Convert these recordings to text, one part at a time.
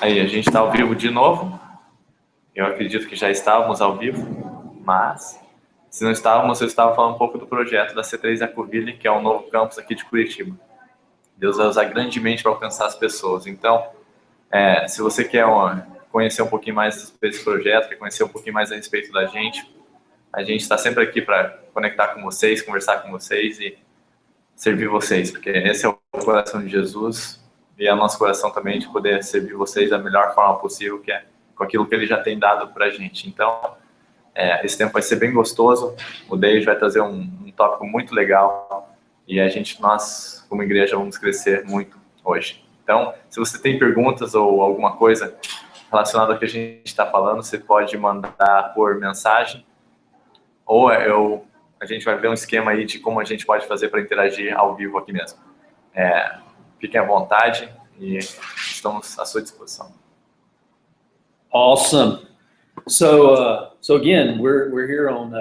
Aí, a gente está ao vivo de novo. Eu acredito que já estávamos ao vivo, mas se não estávamos, eu estava falando um pouco do projeto da C3 Ecoville, que é um novo campus aqui de Curitiba. Deus vai usar grandemente para alcançar as pessoas. Então, se você quer conhecer um pouquinho mais desse projeto, quer conhecer um pouquinho mais a respeito da gente, a gente está sempre aqui para conectar com vocês, conversar com vocês e servir vocês, porque esse é o coração de Jesus e é o nosso coração também de poder servir vocês da melhor forma possível, que é com aquilo que Ele já tem dado para a gente. Então, esse tempo vai ser bem gostoso, o Deide vai trazer um tópico muito legal e nós, como igreja, vamos crescer muito hoje. Então, se você tem perguntas ou alguma coisa relacionada ao que a gente está falando, você pode mandar por mensagem ou a gente vai ver um esquema aí de como a gente pode fazer para interagir ao vivo aqui mesmo. Fiquem à vontade e estamos à sua disposição. Awesome. So again, we're here on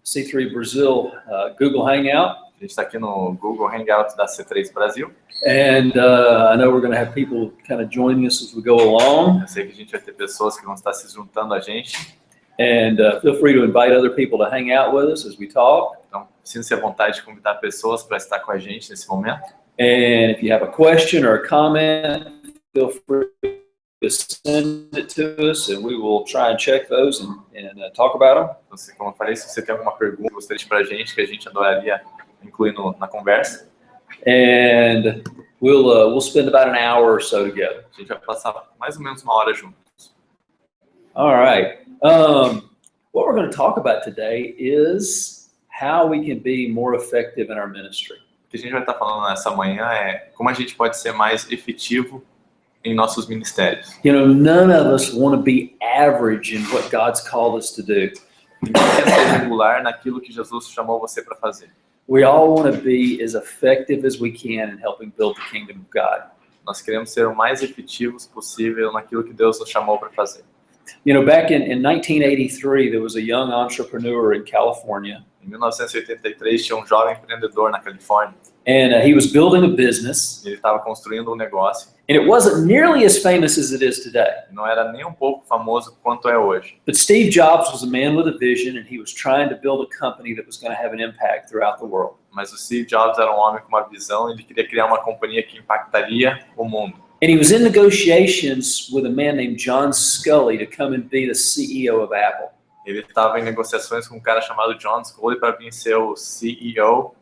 C3 Brazil Google Hangout. A gente está aqui no Google Hangout da C3 Brasil. And I know we're going to have people kind of joining us as we go along. Eu sei que a gente vai ter pessoas que vão estar se juntando a gente. And feel free to invite other people to hang out with us as we talk. Então, sinta-se à vontade de convidar pessoas para estar com a gente nesse momento. And if you have a question or a comment, feel free to send it to us, and we will try and check those and talk about them. Então, como eu falei, se você tem alguma pergunta, gostaria de para a gente, que a gente adoraria incluir na conversa. And we'll spend about an hour or so together. A gente vai passar mais ou menos uma hora juntos. All right. What we're going to talk about today is how we can be more effective in our ministry. O que a gente vai estar falando nessa manhã é como a gente pode ser mais efetivo em nossos ministérios. You know, none of us want to be average in what God's called us to do. Ninguém quer ser regular naquilo que Jesus chamou você para fazer. We all want to be as effective as we can in helping build the kingdom of God. Nós queremos ser o mais efetivos possível naquilo que Deus nos chamou para fazer. You know, back in 1983, there was a young entrepreneur in California. Em 1983, tinha um jovem empreendedor na Califórnia. And he was building a business. Ele estava construindo um negócio. And it wasn't nearly as famous as it is today. Não era nem um pouco famoso quanto é hoje. But Steve Jobs was a man with a vision, and he was trying to build a company that was going to have an impact throughout the world. Mas o Steve Jobs era um homem com uma visão e ele queria criar uma companhia que impactaria o mundo. And he was in negotiations with a man named John Scully to come and be the CEO of Apple. Ele estava em negociações com um cara chamado John Scully para vir ser o CEO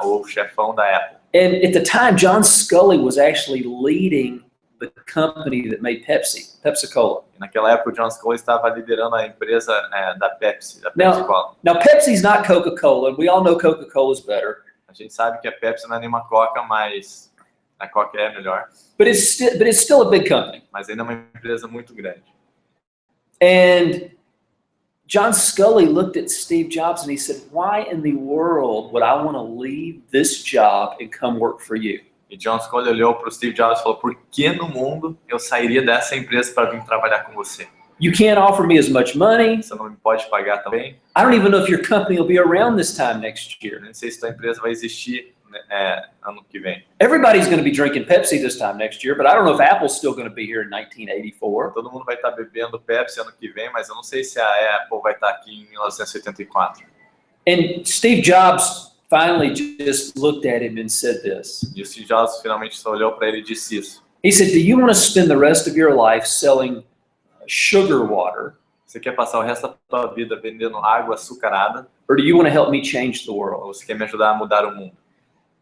ou chefão da Apple. And at the time, John Scully was actually leading the company that made Pepsi, Pepsi-Cola. E naquela época, o John Scully estava liderando a empresa da Pepsi, da Pepsi-Cola. Now Pepsi's not Coca-Cola, and we all know Coca-Cola is better. A gente sabe que a Pepsi não é nenhuma Coca, mas a Coca é melhor. But it's still a big company. Mas ainda é uma empresa muito grande. And John Scully looked at Steve Jobs and he said, "Why in the world would I want to leave this job and come work for you?" E John Scully olhou para o Steve Jobs e falou: "Por que no mundo eu sairia dessa empresa para vir trabalhar com você? You can't offer me as much money. Você não me pode pagar também. I don't even know if your company will be around this time next year. Nem sei se tua empresa vai existir ano que vem. Everybody's going to be drinking Pepsi this time next year, but I don't know if Apple's still going to be here in 1984. Todo mundo vai estar bebendo Pepsi ano que vem, mas eu não sei se a Apple vai estar aqui em 1984. And Steve Jobs finally just looked at him and said this. E o Steve Jobs finalmente só olhou para ele e disse isso. He said, "Do you want to spend the rest of your life selling sugar water? Você quer passar o resto da tua vida vendendo água açucarada? Or do you want to help me change the world?" Ou você quer me ajudar a mudar o mundo?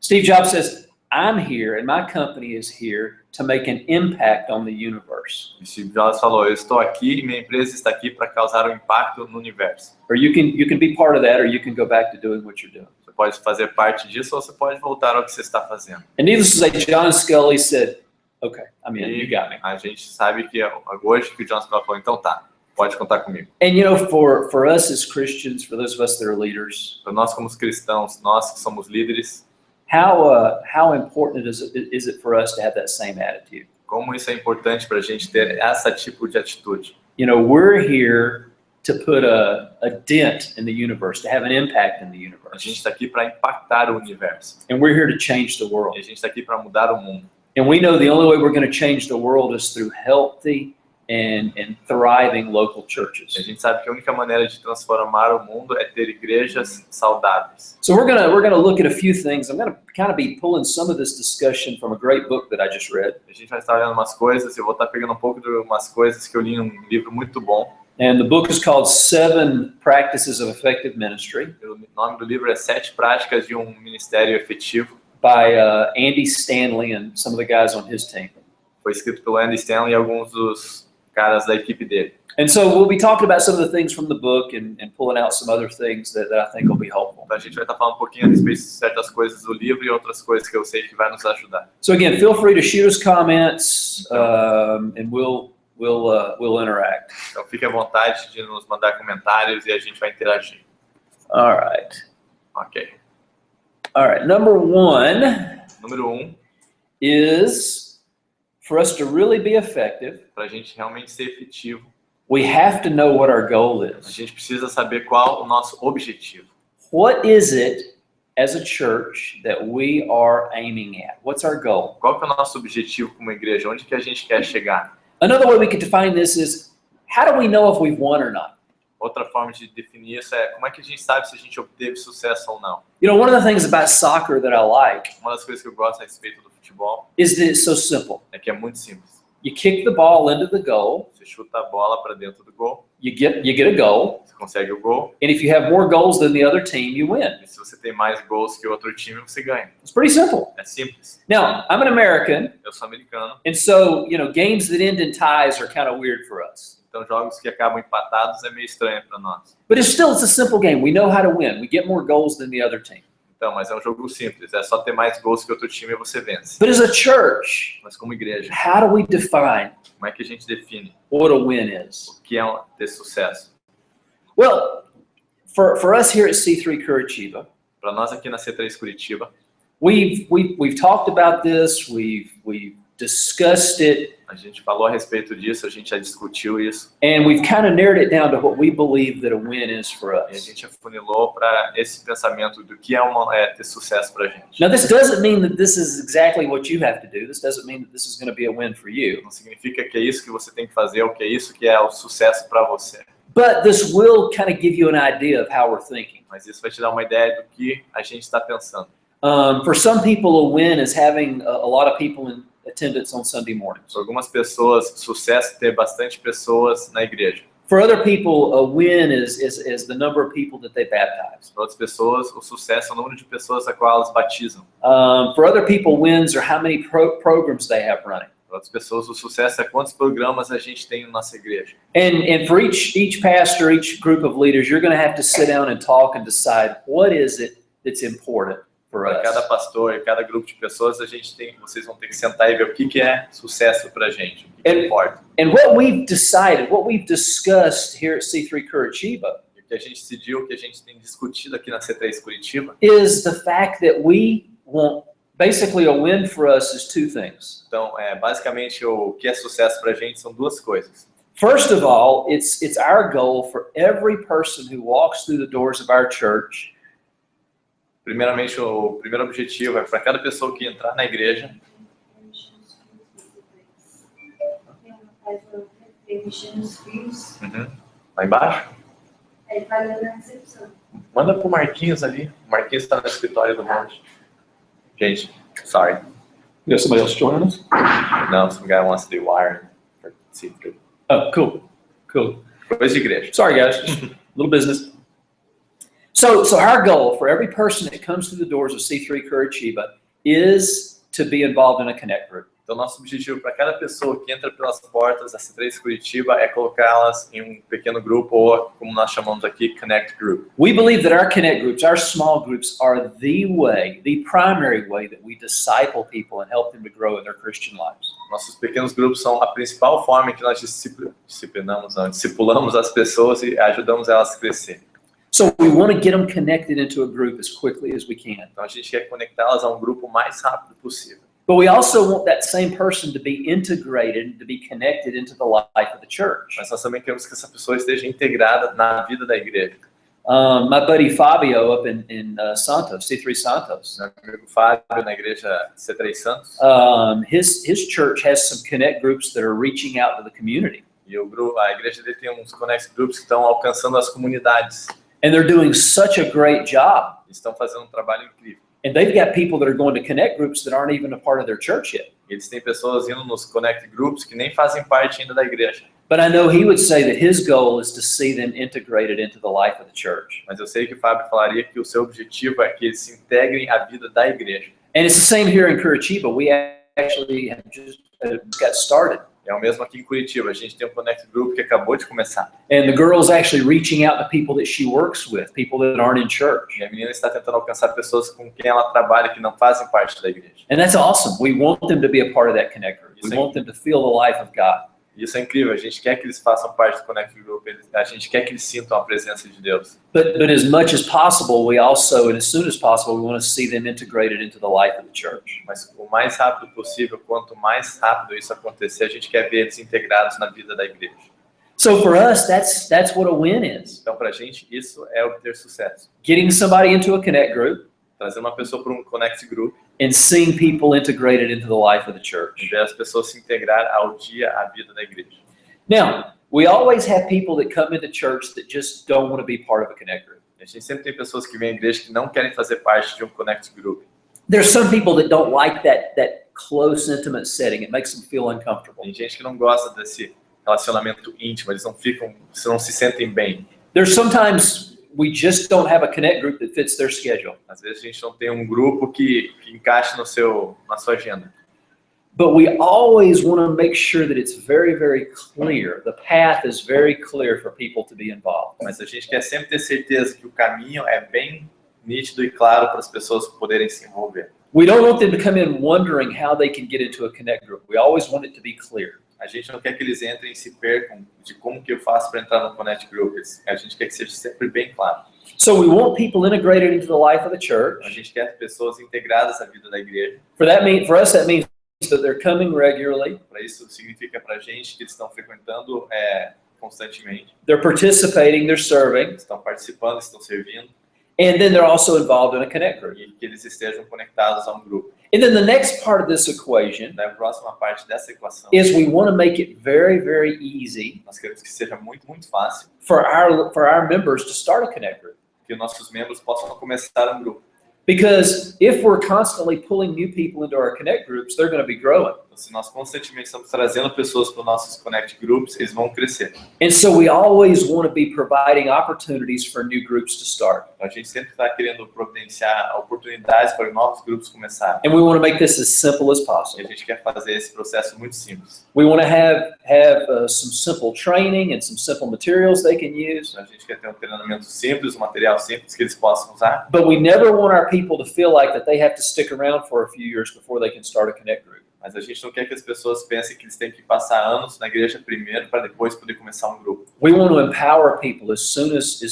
Steve Jobs says, "I'm here and my company is here to make an impact on the universe." E Steve Jobs falou: "Eu estou aqui e minha empresa está aqui para causar um impacto no universo." Or you can be part of that, or you can go back to doing what you're doing. Você pode fazer parte disso ou você pode voltar ao que você está fazendo. And needless to say, John Scully said, "Okay, I'm in. You got me." A gente sabe que hoje que o John Scully falou: "Então tá, pode contar comigo." And you know, for us as Christians, for those of us that are leaders, Para nós como cristãos, nós que somos líderes, how important is it for us to have that same attitude? como isso é importante para a gente ter essa tipo de atitude. You know, we're here to put a dent in the universe, to have an impact in the A universe. gente está aqui para impactar o universo. And we're here to change the E world. a gente está aqui para mudar o mundo. And we know the only way we're going to change the world is through healthy and thriving local A churches. gente sabe que a única maneira de transformar o mundo é ter igrejas saudáveis. So we're gonna look at a few things. I'm gonna kind of be pulling some of this discussion from a great book that I just read. A gente vai estar olhando umas coisas, eu vou estar pegando um pouco de umas coisas que eu li em um livro muito bom. And the book is called 7 Practices of Effective Ministry O nome do livro é 7 Práticas de um Ministério Efetivo. by Andy Stanley and some of the guys on his team. Foi escrito pelo Andy Stanley e alguns dos caras da equipe dele. And so we'll be talking about some of the things from the book and pulling out some other things that I think will be helpful. Então a gente vai estar falando um pouquinho a respeito de certas coisas do livro e outras coisas que eu sei que vai nos ajudar. So again, feel free to shoot us comments and we'll interact. Então fique à vontade de nos mandar comentários e a gente vai interagir. All right. Ok. All right. Number 1 Número 1, is for us to really be effective, para a gente realmente ser efetivo, we have to know what our goal a is. gente precisa saber qual o nosso objetivo. What is it as a church that we are aiming at? What's our goal? Qual que é o nosso objetivo como igreja? Onde que a gente quer chegar? Another way we could define this is, how do we know if we've won or not? Outra forma de definir isso é como é que a gente sabe se a gente obteve sucesso ou não. You know, one of the things about soccer that I like Uma das coisas que eu gosto a respeito do futebol is that it's so simple. é que é muito simples. You kick the ball into the goal, Você chuta a bola para dentro do gol, you get a goal, você consegue o gol, and if you have more goals than the other team, you win. e se você tem mais gols que o outro time, você ganha. It's pretty simple. É simples. Now, I'm an American, Eu sou americano, and so, you know, games that end in ties are kind of weird for us. então jogos que acabam empatados é meio estranho para nós. But it's a simple game. We know how to win. We get more goals than the other team. Então, mas é um jogo simples, é só ter mais gols que outro time e você vence. But as a church, Mas como igreja, how do we define como é que a gente define what a win is? o que é ter sucesso? Well, for us here at C3 Curitiba, Para nós aqui na C3 Curitiba, we've talked about this. We've discussed it, a gente falou a respeito disso, a gente já discutiu isso, and we've kind of narrowed it down to what we believe that a win is for e a us. gente afunilou para esse pensamento do que é ter sucesso para a gente. Now, this doesn't mean that this is exactly what you have to do. This doesn't mean that this is going to be a win for you. Não significa que é isso que você tem que fazer, ou que é isso que é o sucesso para você. But this will kind of give you an idea of how we're thinking. Mas isso vai te dar uma ideia do que a gente está pensando. For some people, a win is having a lot of people in attendance on Sunday mornings. Para algumas pessoas, sucesso é ter bastante pessoas na igreja. For other people, a win is the number of people that they baptize. Para outras pessoas, o sucesso é o número de pessoas a qual elas batizam. For other people, wins are how many programs they have running. Para outras pessoas, o sucesso é quantos programas a gente tem na nossa igreja. And for each pastor, each group of leaders, you're going to have to sit down and talk and decide what is it that's important for Para cada us. pastor e cada grupo de pessoas, vocês vão ter que sentar e ver o que é sucesso para a gente, o que importa. And what we've decided, what we've discussed here at C3 Curitiba, E o que a gente decidiu, o que a gente tem discutido aqui na C3 Curitiba, is the fact that we want, basically a win for us is 2 things. então, basicamente o que é sucesso para a gente são 2 coisas. First of all, it's our goal for every person who walks through the doors of our church Primeiramente, o primeiro objetivo é para cada pessoa que entrar na igreja, lá embaixo, manda pro Marquinhos ali. O Marquinhos está no escritório do monte. Gente, sorry. You got somebody else joining us? No, some guy wants to do wiring for C3. Oh, cool. Coisa de igreja. Sorry, guys. Just a little business. So our goal for every person that comes through the doors of C3 Curitiba is to be involved in a connect group. Então, nosso objetivo para cada pessoa que entra pelas portas da C3 Curitiba é colocá-las em um pequeno grupo, ou como nós chamamos aqui, Connect Group. We believe that our connect groups, our small groups, are the way, the primary way that we disciple people and help them to grow in their Christian lives. Nossos pequenos grupos são a principal forma em que nós discipulamos as pessoas e ajudamos elas a crescer. So we want to get them connected into a group as quickly as we can. Então, a gente quer conectá-las a um grupo o mais rápido possível. But we also want that same person to be integrated, to be connected into the life of the church. Mas nós também queremos que essa pessoa esteja integrada na vida da igreja. My buddy Fabio up in Santos, C3 Santos. Meu amigo Fábio, na igreja C3 Santos. His church has some connect groups that are reaching out to the community. E a igreja dele tem uns connect groups que estão alcançando as comunidades. And they're doing such a great job. Estão fazendo um trabalho incrível. And they've got people that are going to connect groups that aren't even a part of their church yet. Eles têm pessoas indo nos connect groups que nem fazem parte ainda da igreja. But I know he would say that his goal is to see them integrated into the life of the church. Mas eu sei que o Fábio falaria que o seu objetivo é que eles se integrem à vida da igreja. And it's the same here in Curitiba. We actually have just got started. É o mesmo aqui em Curitiba. A gente tem um connect group que acabou de começar. And the girl's actually reaching out to people that she works with, people that aren't in church. E a menina está tentando alcançar pessoas com quem ela trabalha que não fazem parte da igreja. And that's awesome. We want them to be a part of that connect group. We want them to feel the life of God. Isso é incrível. A gente quer que eles façam parte do Connect Group. A gente quer que eles sintam a presença de Deus. But as much as possible, we also, and as soon as possible, we want to see them integrated into the life of the church. Mas o mais rápido possível, quanto mais rápido isso acontecer, a gente quer ver eles integrados na vida da igreja. So for us, that's what a win is. Então, para a gente, isso é obter sucesso. Getting somebody into a connect group. Trazer uma pessoa para um Connect Group. And seeing people integrated into the life of the church. E ver as pessoas se integrar ao dia, à vida da igreja. Now, we always have people that come into church that just don't want to be part of a connect group. A gente sempre tem pessoas que vêm à igreja que não querem fazer parte de um Connect Group. There's some people that don't like that close, intimate setting. It makes them feel uncomfortable. Tem gente que não gosta desse relacionamento íntimo. Eles não se sentem bem. There's sometimes we just don't have a connect group that fits their schedule. Às vezes a gente não tem um grupo que encaixe na sua agenda. But we always want to make sure that it's very, very clear. The path is very clear for people to be involved. Mas a gente quer sempre ter certeza que o caminho é bem nítido e claro para as pessoas poderem se envolver. We don't want them to come in wondering how they can get into a connect group. We always want it to be clear. A gente não quer que eles entrem e se percam de como que eu faço para entrar no Connect Group. A gente quer que seja sempre bem claro. So we want people integrated into the life of the church. A gente quer pessoas integradas à vida da igreja. For us, that means that they're coming regularly. Para isso significa para a gente que eles estão frequentando constantemente. They're participating, they're serving. Estão participando, estão servindo. And then they're also involved in a connect group. E que eles estejam conectados a um grupo. And then the next part of this equation A próxima parte dessa equação is we want to make it very, very easy nós queremos que seja muito, muito fácil for our members to start a connect group. que nossos membros possam começar um grupo. Because if we're constantly pulling new people into our connect groups, they're going to be growing. Então, se nós constantemente estamos trazendo pessoas para os nossos Connect Groups, eles vão crescer. And so we always want to be providing opportunities for new groups to start. A gente sempre está querendo providenciar oportunidades para novos grupos começarem. And we want to make this as simple as E possible. a gente quer fazer esse processo muito simples. We want to have some simple training and some simple materials they can use. A gente quer ter um treinamento simples, um material simples que eles possam usar. But we never want our people to feel like that they have to stick around for a few years before they can start a connect group. Mas a gente não quer que as pessoas pensem que eles têm que passar anos na igreja primeiro para depois poder começar um grupo. We want to empower people as soon as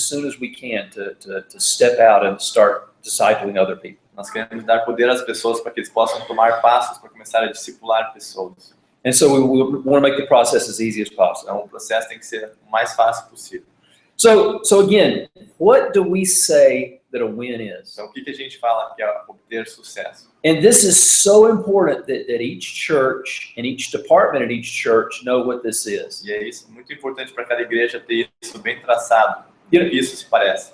we can to step out and start discipling other people. Nós queremos dar poder às pessoas para que eles possam tomar passos para começar a discipular pessoas. And so we want to make the process as easy as possible. Então o processo tem que ser o mais fácil possível. So again, what do we say that a win is? Então o que a gente fala que é obter sucesso? And this is so important that each church and each department at each church know what this is. E é isso, muito importante para cada igreja ter isso bem traçado. You know, Isso se parece.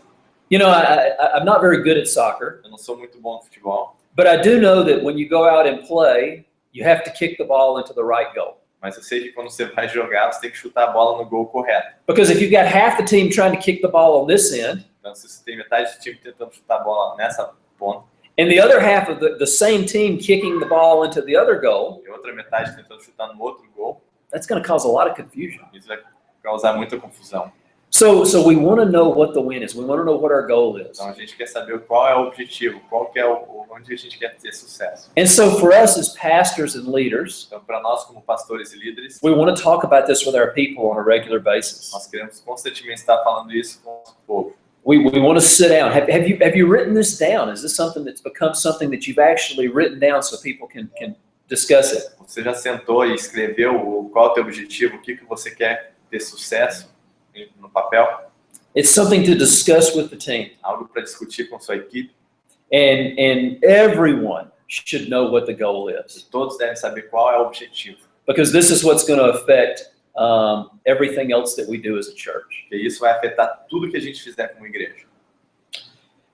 You know, I'm not very good at soccer, Eu não sou muito bom no futebol, but I do know that when you go out and play, you have to kick the ball into the right goal. mas eu sei que quando você vai jogar, você tem que chutar a bola no gol correto. Because if you've got half the team trying to kick the ball on this end, Então se você tem metade do time tentando chutar a bola nessa ponta, and the other half of the same team kicking the ball into the other goal, e outra metade tentando chutar no outro gol, that's going to cause a lot of confusion. isso vai causar muita confusão. So we want to know what the win is. We want to know what our goal is. Então a gente quer saber qual é o objetivo, qual que é onde a gente quer ter sucesso. And so for us as pastors and leaders, Então para nós como pastores e líderes, we want to talk about this with our people on a regular basis. nós queremos constantemente estar falando isso com o povo. We want to sit down. Have you written this down? Is this something that's become something that you've actually written down so people can discuss it? Você já sentou e escreveu qual é o teu objetivo, o que você quer ter sucesso no papel? It's something to discuss with the team. Algo para discutir com sua equipe. And everyone should know what the goal is. Todos devem saber qual é o objetivo. Because this is what's going to affect everything else that we do as a church. Porque isso vai afetar tudo que a gente fizer como igreja.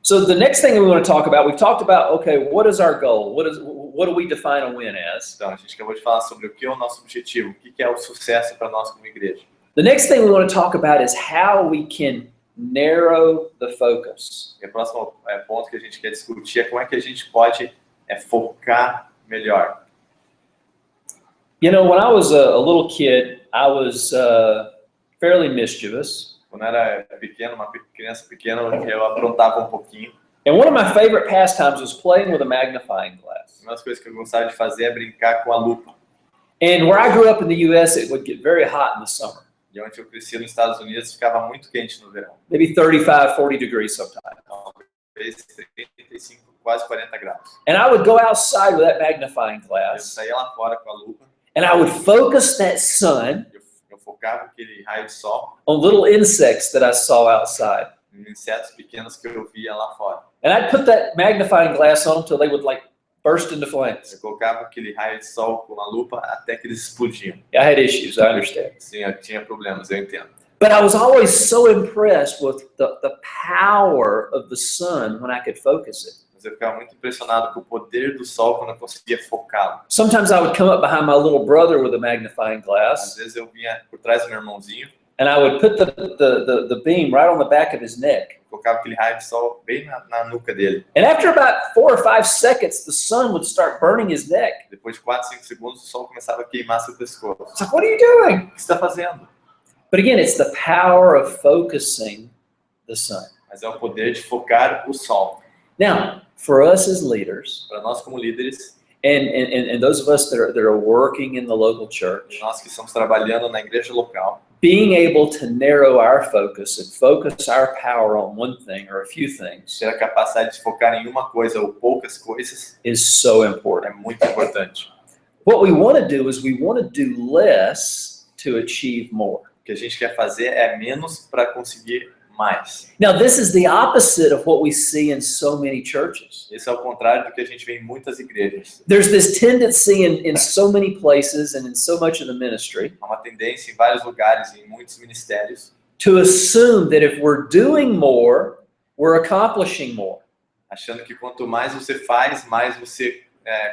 So the next thing we want to talk about, we've talked about, okay, what is our goal? What do we define a win as? Então, a gente acabou de falar sobre o que é o nosso objetivo, o que é o sucesso para nós como igreja. The next thing we want to talk about is how we can narrow the focus. E o próximo ponto que a gente quer discutir é como é que a gente pode focar melhor. You know, when I was a little kid, I was fairly mischievous. Quando eu era pequeno, uma criança pequena, eu aprontava um pouquinho. And one of my favorite pastimes was playing with a magnifying glass. Uma das coisas que eu gostava de fazer é brincar com a lupa. And where I grew up in the U.S., it would get very hot in the summer. E onde eu cresci nos Estados Unidos, ficava muito quente no verão. Maybe 35, 40 degrees sometimes. Talvez 35, quase 40 graus. And I would go outside with that magnifying Eu glass, saía lá fora com a lupa. and I would focus that sun Eu focava aquele raio de sol on little insects that I saw outside. em insetos pequenos que eu via lá fora. And I'd put that magnifying glass on until they would like burst into flames. Eu colocava aquele raio de sol com a lupa até que eles explodiam. I had issues, I understand. Sim, eu tinha problemas, eu entendo. But I was always so impressed with the power of the sun when I could focus it. Mas eu ficava muito impressionado com o poder do sol quando eu conseguia focá-lo. Sometimes I would come up behind my little brother with a magnifying Às glass, vezes eu vinha por trás do meu irmãozinho, and I would put the beam right on the back of his neck. colocava aquele raio de sol bem na nuca dele. And after about 4 or 5 seconds, the sun would start burning his neck. Depois de 4, 5 segundos, o sol começava a queimar seu pescoço. It's like, what are you doing? O que você está fazendo? But again, it's the power of focusing the sun. Mas é o poder de focar o sol. Now, for us as leaders, Para nós como líderes, and those of us that are working in the local church, nós que estamos trabalhando na igreja local, being able to narrow our focus and focus our power on one thing or a few things ter a capacidade de focar em uma coisa ou poucas coisas is so important. é muito importante. What we want to do is we want to do less to achieve more. O que a gente quer fazer é menos para conseguir mais. Now, this is the opposite of what we see in so many churches. Isso é o contrário do que a gente vê em muitas igrejas. There's this tendency in so many places and in so much of the ministry Há uma tendência em vários lugares, em muitos ministérios, to assume that if we're doing more, we're accomplishing more. achando que quanto mais você faz, mais você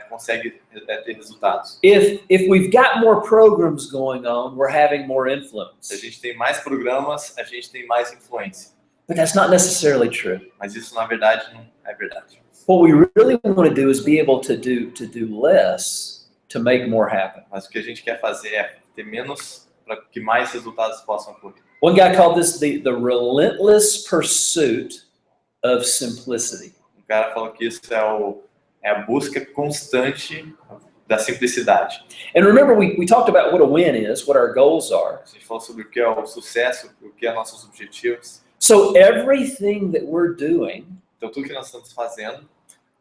consegue ter resultados. If we've got more programs going on, we're having more Se a influence. gente tem mais programas, a gente tem mais influência. But that's not necessarily true. Mas isso, na verdade, não é verdade. What we really want to do is be able to do less to make more happen. Mas o que a gente quer fazer é ter menos para que mais resultados possam ocorrer. One guy called this the relentless pursuit of simplicity. Um cara falou que isso é a busca constante da simplicidade. And remember, we talked about what a win is, what our goals are. A gente falou sobre o que é o sucesso, o que é nossos objetivos. So everything that we're doing, Então, tudo que nós estamos fazendo,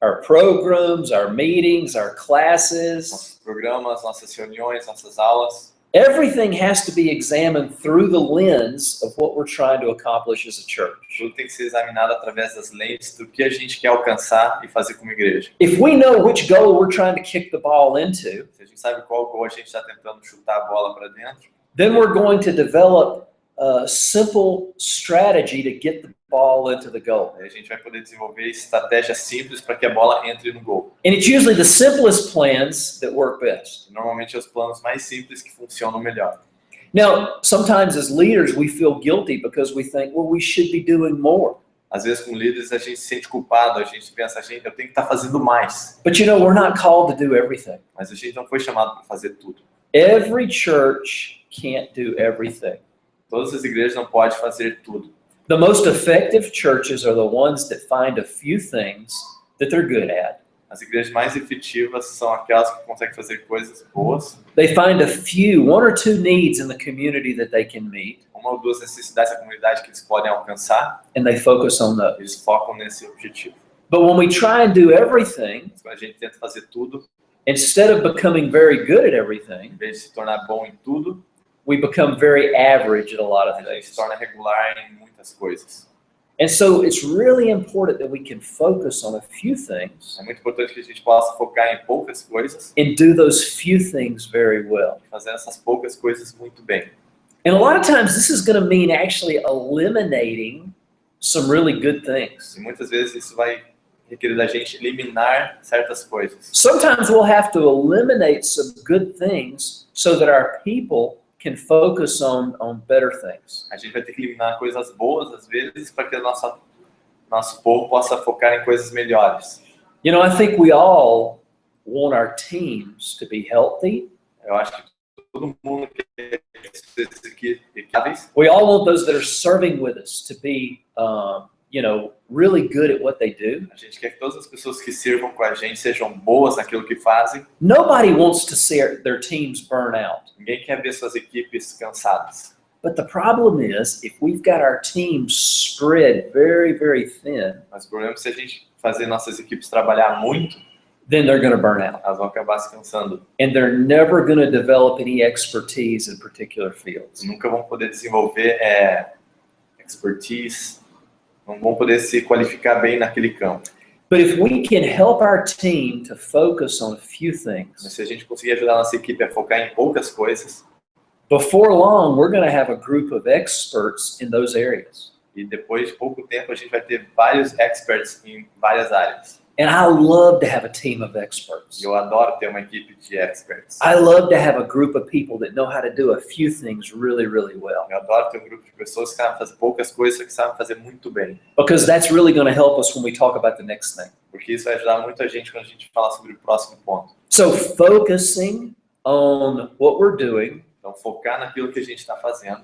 our programs, our meetings, our classes, nossos programas, nossas reuniões, nossas aulas, everything has to be examined through the lens of what we're trying to accomplish as a church. tudo tem que ser examinado através das lentes do que a gente quer alcançar e fazer como igreja. If we know which goal we're trying to kick the ball into, Se a gente sabe qual gol a gente está tentando chutar a bola para dentro, then we're going to develop a simple strategy to get the ball into the goal. aí a gente vai poder desenvolver estratégias simples para que a bola entre no gol. And it's usually the simplest plans that work best. Normalmente, é os planos mais simples que funcionam melhor. Now, sometimes as leaders, we feel guilty because we think, well, we should be doing more. Às vezes, como líderes, a gente se sente culpado, a gente pensa, eu tenho que estar fazendo mais. But you know, we're not called to do everything. Mas a gente não foi chamado para fazer tudo. Every church can't do everything. Todas as igrejas não podem fazer tudo. The most effective churches are the ones that find a few things that they're good at. As igrejas mais efetivas são aquelas que conseguem fazer coisas boas, They find a few, 1 or 2 needs in the community that they can meet, uma ou duas necessidades da comunidade que eles podem alcançar, and they focus on those. eles focam nesse objetivo. But when we try and do everything, Quando a gente tenta fazer tudo, instead of becoming very good at em everything, vez de se tornar bom em tudo, we become very average at a lot of a gente se things. torna regular em muitas muitas coisas. And so it's really important that we can focus on a few things É muito importante que a gente possa focar em poucas coisas and do those few things very well. e fazer essas poucas coisas muito bem. And a lot of times this is going to mean actually eliminating some really good things. E muitas vezes isso vai requerer da gente eliminar certas coisas. Sometimes we'll have to eliminate some good things so that our people can focus on better things. A gente vai ter que eliminar coisas boas às vezes para que o nosso povo possa focar em coisas melhores. You know, I think we all want our teams to be healthy. Eu acho que todo mundo quer essas equipes. We all want those that are serving with us to be, really good at what they do. A gente quer que todas as pessoas que sirvam com a gente sejam boas naquilo que fazem. Nobody wants to see their teams burn out. Ninguém quer ver suas equipes cansadas. But the problem is, if we've got our teams spread very, very thin, Mas o problema é que se a gente fazer nossas equipes trabalhar muito, then they're going to burn out. elas vão acabar se cansando. And they're never going to develop any expertise in particular fields. Nunca vão poder desenvolver expertise, não vão poder se qualificar bem naquele campo. But if we can help our team to focus on a few Mas things, se a gente conseguir ajudar a nossa equipe a focar em poucas coisas, before long, we're going to have a group of experts in those areas. e depois de pouco tempo a gente vai ter vários experts em várias áreas. And I love to have a team of experts. E eu adoro ter uma equipe de experts. I love to have a group of people that know how to do a few things really, really well. Eu adoro ter um grupo de pessoas que sabem fazer poucas coisas, só que sabem fazer muito bem. Because that's really going to help us when we talk about the next thing. Porque isso vai ajudar muito a gente quando a gente falar sobre o próximo ponto. So focusing on what we're doing, Então, focar naquilo que a gente está fazendo,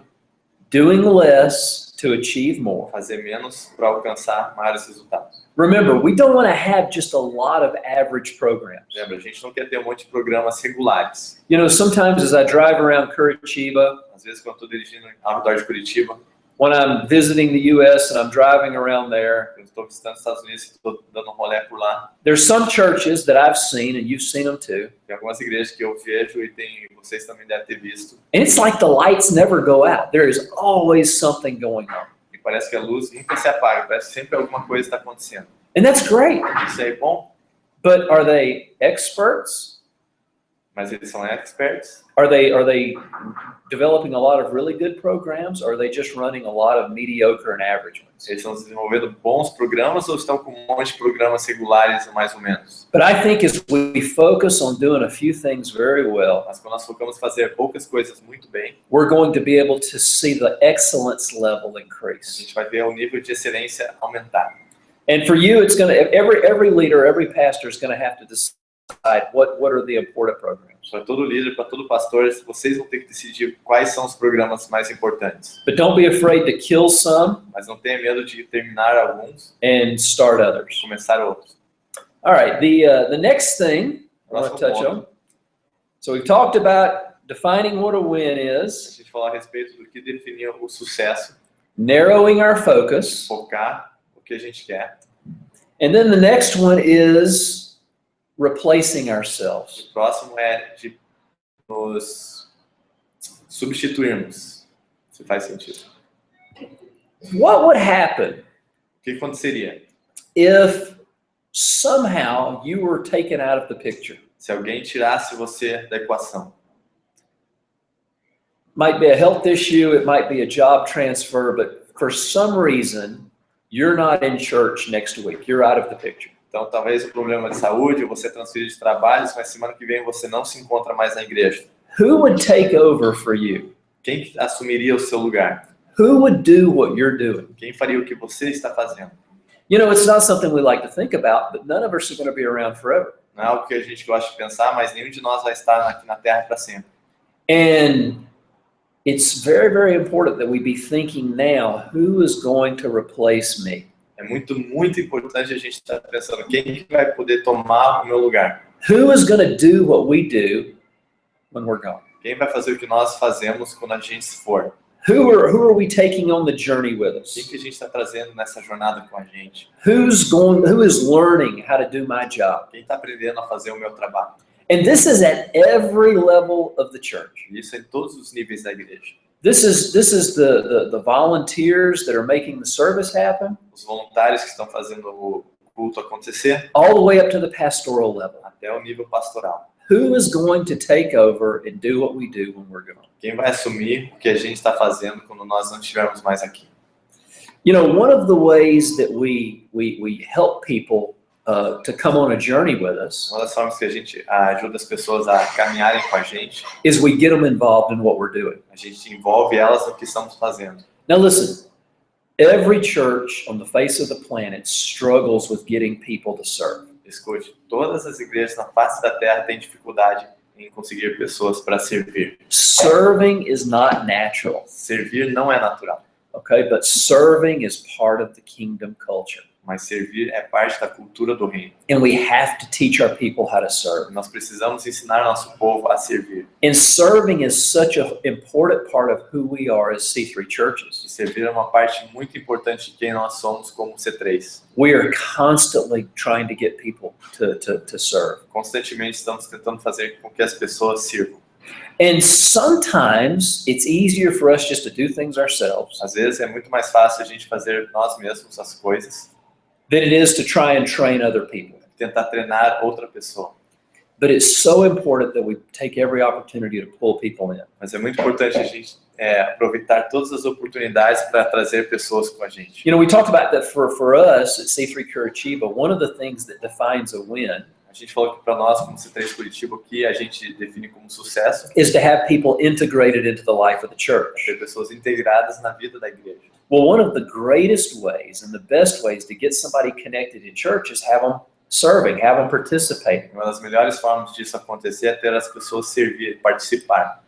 doing less to achieve more. fazer menos para alcançar maiores resultados. Remember, we don't want to have just a lot of average programs. Lembra, a gente não quer ter um monte de programas regulares. You know, sometimes as I drive around Curitiba, Às vezes, quando eu estou dirigindo ao redor de Curitiba, when I'm visiting the U.S. and I'm driving around there, eu estou visitando os Estados Unidos e estou dando um rolê por lá. there's some churches that I've seen, and you've seen them too, Tem algumas igrejas que eu vejo e vocês também devem ter visto. and it's like the lights never go out. There is always something going on. E parece que a luz nunca se apaga, parece que sempre alguma coisa está acontecendo. And that's great, Isso é bom, but are they experts? mas eles são experts. Are they developing a lot of really good programs, or are they just running a lot of mediocre and average ones? Eles estão desenvolvendo bons programas ou estão com um monte de programas regulares, mais ou menos? But I think as we focus on doing a few things very well, Mas quando nós focamos em fazer poucas coisas muito bem, we're going to be able to see the excellence level a increase. gente vai ver o nível de excelência aumentar. And for you, it's going to every leader, every pastor is going to have to decide what are the important programs. Para todo líder, para todo pastor, vocês vão ter que decidir quais são os programas mais importantes. But don't be afraid to kill some Mas não tenha medo de terminar alguns and start e others. começar outros. All right, the next thing I want to Próximo touch ponto. on. So we've talked about defining what a win A is, gente falar a respeito do que definir o sucesso, narrowing our focus, focar o que a gente quer. and then the next one is replacing ourselves. O próximo é de nos substituirmos, se faz sentido. What would happen O que aconteceria if somehow you were taken out of the picture? se alguém tirasse você da equação? Might be a health issue, it might be a job transfer, but for some reason, you're not in church next week. You're out of the picture. Então, talvez o problema de saúde, você transferir de trabalhos, mas semana que vem você não se encontra mais na igreja. Who would take over for you? Quem assumiria o seu lugar? Who would do what you're doing? Quem faria o que você está fazendo? You know, it's not something we like to think about, but none of us are going to be around forever. Não é algo que a gente gosta de pensar, mas nenhum de nós vai estar aqui na Terra para sempre. And it's very, very important that we be thinking now, who is going to replace me? É muito, muito importante a gente estar pensando quem que vai poder tomar o meu lugar. Who is going to do what we do when we're gone? Quem vai fazer o que nós fazemos quando a gente se for? Who are we taking on the journey with us? Quem que a gente está trazendo nessa jornada com a gente? Who is learning how to do my job? Quem está aprendendo a fazer o meu trabalho? And this is at every level of the church. Isso é em todos os níveis da igreja. This is the volunteers that are making the service happen. Os voluntários que estão fazendo o culto acontecer, All the way up to the pastoral level. até o nível pastoral. Who is going to take over and do what we do when we're gone? Quem vai assumir o que a gente está fazendo quando nós não estivermos mais aqui? You know, one of the ways that we help people to come on a journey with us Uma das formas que a gente ajuda as pessoas a caminharem com a gente, is we get them involved in what we're doing. a gente envolve elas no que estamos fazendo. Now listen, every church on the face of the planet struggles with getting people to serve. Escute, todas as igrejas na face da terra têm dificuldade em conseguir pessoas para servir. Serving is not natural, Servir não é natural, okay? But serving is part of the kingdom culture. mas servir é parte da cultura do reino. And we have to teach our people how to serve. Nós precisamos ensinar nosso povo a servir. And serving is such an important part of who we are as C3 churches. E servir é uma parte muito importante de quem nós somos como C3. We are constantly trying to get people to serve. Constantemente estamos tentando fazer com que as pessoas sirvam. And sometimes it's easier for us just to do things ourselves Às vezes é muito mais fácil a gente fazer nós mesmos as coisas, than it is to try and train other people. tentar treinar outra pessoa. But it's so important that we take every opportunity to pull people in. Mas é muito importante a gente aproveitar todas as oportunidades para trazer pessoas com a gente. You know, we talked about that for us at C3 Curitiba, one of the things that defines a win A gente falou que para nós, como C3 Curitiba, o que a gente define como sucesso is to have people integrated into the life of the é church. ter pessoas integradas na vida da igreja. Well, one of the greatest ways and the best ways to get somebody connected in church is have them serving, have them participating. Uma das melhores formas disso acontecer é ter as pessoas servir, participar.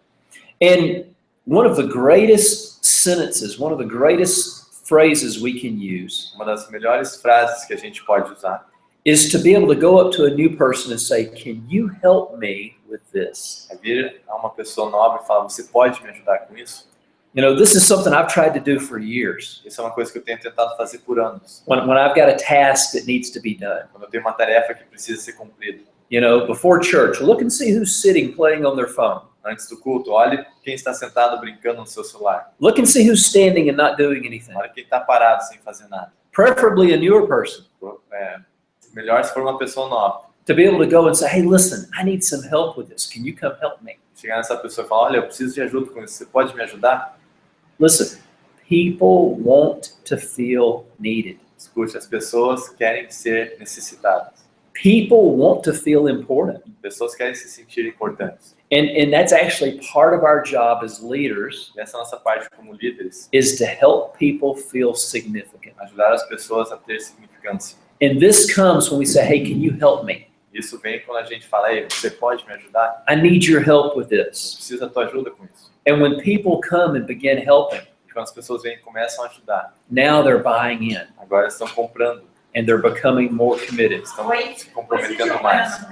And one of the greatest sentences, one of the greatest phrases we can use Uma das melhores frases que a gente pode usar is to be able to go up to a new person and say, "Can you help me with this?" é vir a uma pessoa nova e falar, você pode me ajudar com isso? You know, this is something I've tried to do for years. Isso é uma coisa que eu tenho tentado fazer por anos. When I've got a task that needs to be done. Quando eu tenho uma tarefa que precisa ser cumprida. You know, before church, look and see who's sitting playing on their phone. Antes do culto, olhe quem está sentado brincando no seu celular. Look and see who's standing and not doing anything. Olha quem está parado sem fazer nada. Preferably a newer person. Melhor se for uma pessoa nova. To be able to go and say, "Hey, listen, I need some help with this. Can you come help me?" Chegar nessa pessoa e falar, olha, eu preciso de ajuda com isso, você pode me ajudar? Listen, people want to feel needed. Escute, as pessoas querem ser necessitadas. People want to feel important. Pessoas querem se sentir importantes. And that's actually part of our job as leaders, E essa é a nossa parte como líderes, is to help people feel significant. ajudar as pessoas a ter significância. And this comes when we say, "Hey, can you help me? Isso vem quando a gente fala, ei, você pode me ajudar? I need your help with Eu this." preciso da tua ajuda com isso. And when people come and begin helping, E quando as pessoas vêm e começam a ajudar, now they're buying in agora estão comprando, and they're becoming more committed. estão se comprometendo mais.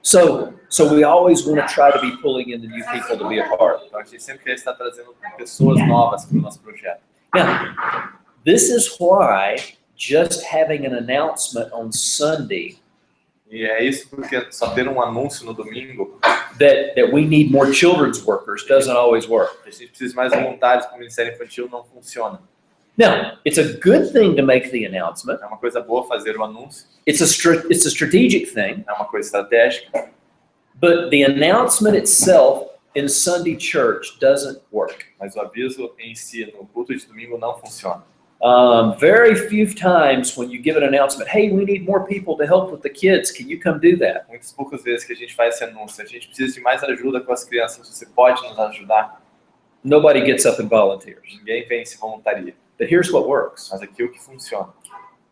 So we always want to try to be pulling in the new people to be a part. Então a gente sempre quer estar trazendo pessoas novas para o nosso projeto. Now, this is why just having an announcement on Sunday E é isso porque só ter um anúncio no domingo, that we need more children's workers doesn't always work. a gente precisa de mais voluntários para o Ministério Infantil, não funciona. Now, it's a good thing to make the announcement. É uma coisa boa fazer o anúncio, It's a strategic thing, é uma coisa estratégica, but the announcement itself in Sunday church doesn't work. mas o aviso em si no culto de domingo não funciona. Very few times when you give an announcement, "Hey, we need more people to help with the kids. Can you come do that?" Muitas poucas vezes que a gente faz esse anúncio, a gente precisa de mais ajuda com as crianças, você pode nos ajudar? Nobody gets up and volunteers. Ninguém vem e se voluntaria. But here's what works. Mas aqui o que funciona.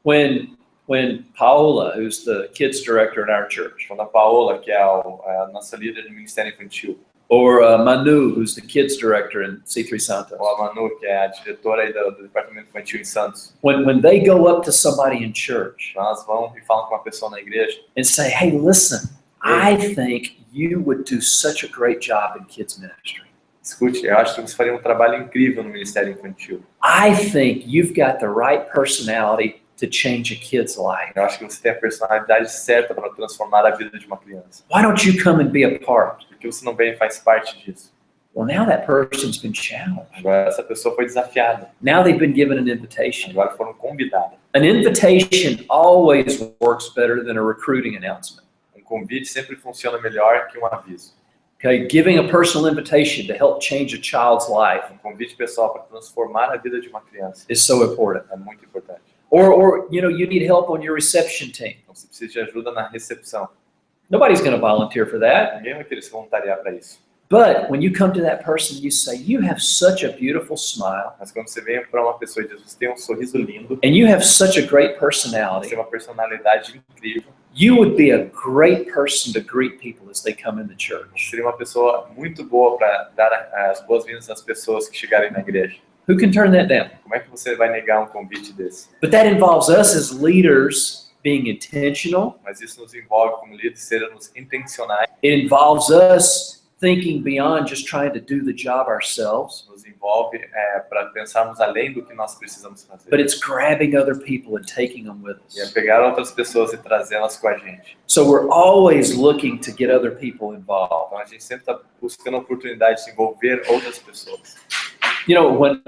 When Paola, who's the kids director in our church, Quando a Paola, que é a nossa líder do Ministério Infantil, or Manu, who's the kids director in C3 Santos, ou a Manu, que é a diretora aí do Departamento Infantil em Santos, when they go up to somebody in church elas vão e falam com uma pessoa na igreja, and say, "Hey, listen, I think you would do such a great job in kids ministry. escute, eu acho que você faria um trabalho incrível no Ministério Infantil. I think you've got the right personality to change a kid's life. Eu acho que você tem a personalidade certa para transformar a vida de uma criança. Why don't you come and be a part?" Porque você não vem e faz parte disso. Well, now that person's been challenged. Agora essa pessoa foi desafiada. Now they've been given an invitation. Agora foram convidadas. An invitation always works better than a recruiting announcement. Convite sempre funciona melhor que aviso. Okay, giving a personal invitation to help change a child's life. Convite pessoal para transformar a vida de uma criança. Is so important. É muito importante. Or you need help on your reception team. Então, você precisa de ajuda na recepção. Nobody's going to volunteer for that. Ninguém vai querer se voluntariar para isso. But when you come to that person, you say, you have such a beautiful smile. Mas quando você vem para uma pessoa e diz, você tem sorriso lindo. And you have such a great Você personality. tem uma personalidade incrível. You would be a great person to greet people as they come in the church. Seria uma pessoa muito boa para dar as boas-vindas às pessoas que chegarem na igreja. Who can turn that down? Como é que você vai negar convite desse? But that involves us as leaders being intentional. Mas isso nos envolve como líderes sermos intencionais. It involves us thinking beyond just trying to do the job ourselves. Nos envolve para pensarmos além do que nós precisamos fazer. But it's grabbing other people and taking them with E é us. pegar outras pessoas e trazê-las com a gente. So we're always looking to get other people involved. Então a gente sempre está buscando a oportunidade de envolver outras pessoas. You know, when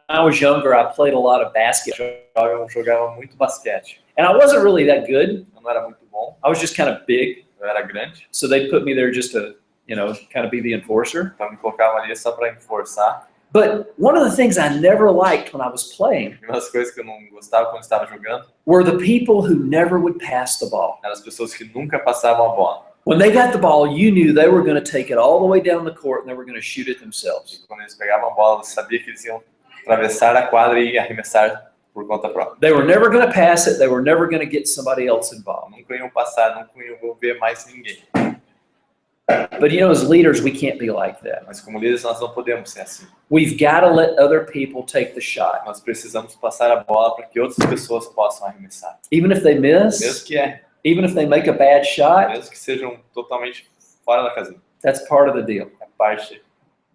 I was younger, I played a lot of basketball. Eu jogava muito basquete. And I wasn't really that good. Eu não era muito bom. I was just kind of big. Eu era grande. So they put me there just to, kind of be the enforcer. Então me colocavam ali só para enforçar. But one of the things I never liked when I was playing E uma das coisas que eu não gostava quando estava jogando were the people who never would pass the ball. eram as pessoas que nunca passavam a bola. When they got the ball, you knew they were going to take it all the way down the court and they were going to shoot it themselves. E quando eles pegavam a bola, você sabia que eles iam atravessar a quadra e arremessar por conta própria. They were never going to pass it. They were never going to get somebody else involved. Nunca iam passar, nunca iam envolver mais ninguém. But as leaders, we can't be like that. Mas como líderes, nós não podemos ser assim. We've got to let other people take the shot. Nós precisamos passar a bola para que outras pessoas possam arremessar. Even if they miss, Mesmo que even if they make a bad shot, mesmo que sejam totalmente fora da casinha. that's part of the deal. É parte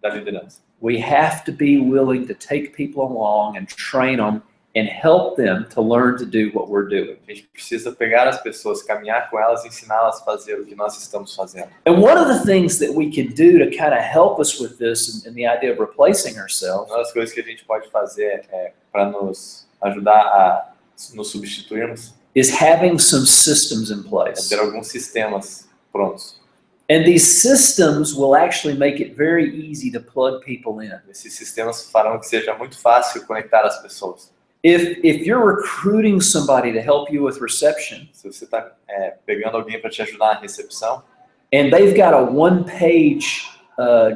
da liderança. We have to be willing to take people along and train them and help them to learn to do what we're doing. A gente precisa pegar as pessoas, caminhar com elas e ensiná-las a fazer o que nós estamos fazendo. And one of the things that we can do to kind of help us with this and the idea of replacing ourselves Uma das coisas que a gente pode fazer para nos ajudar a nos substituirmos is having some systems in é place. ter alguns sistemas prontos. And these systems will actually make it very easy to plug people in. Esses sistemas farão que seja muito fácil conectar as pessoas. If you're recruiting somebody to help you with reception, Se você está pegando alguém para te ajudar na recepção, and they've got a one-page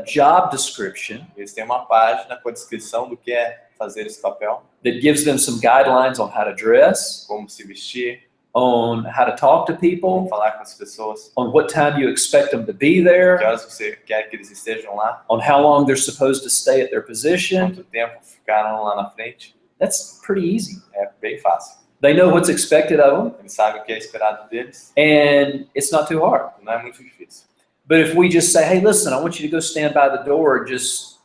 job description eles têm uma página com a descrição do que é fazer esse papel, that gives them some guidelines on how to dress, como se vestir, on how to talk to como people, falar com as pessoas, on what time you expect them to be que there, horas você quer que eles estejam lá, on how long they're supposed to stay at their position. quanto tempo ficaram lá na frente. That's pretty easy. É bem fácil. They know what's expected of them, Eles sabem o que é esperado deles, and it's not too hard. não é muito difícil. But if we just say, hey, listen, I want you to go stand by the door and just,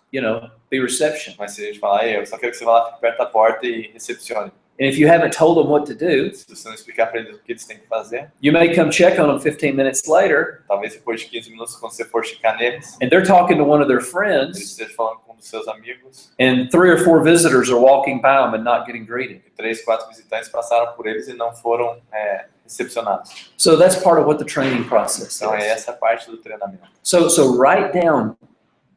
be reception. Mas se a gente falar, eu só quero que você vá lá, fique perto da porta e recepcione. And if you haven't told them what to do, Se você não explicar para eles o que eles têm que fazer, you may come check on them 15 minutes later, talvez depois de 15 minutos, quando você for checar neles, and they're talking to one of their eles friends, estejam falando com um dos seus amigos, and 3 or 4 visitors are walking by them and not getting greeted. e 3, 4 visitantes passaram por eles e não foram recepcionados. So that's part of what the training process Então é is. essa parte do treinamento. So write down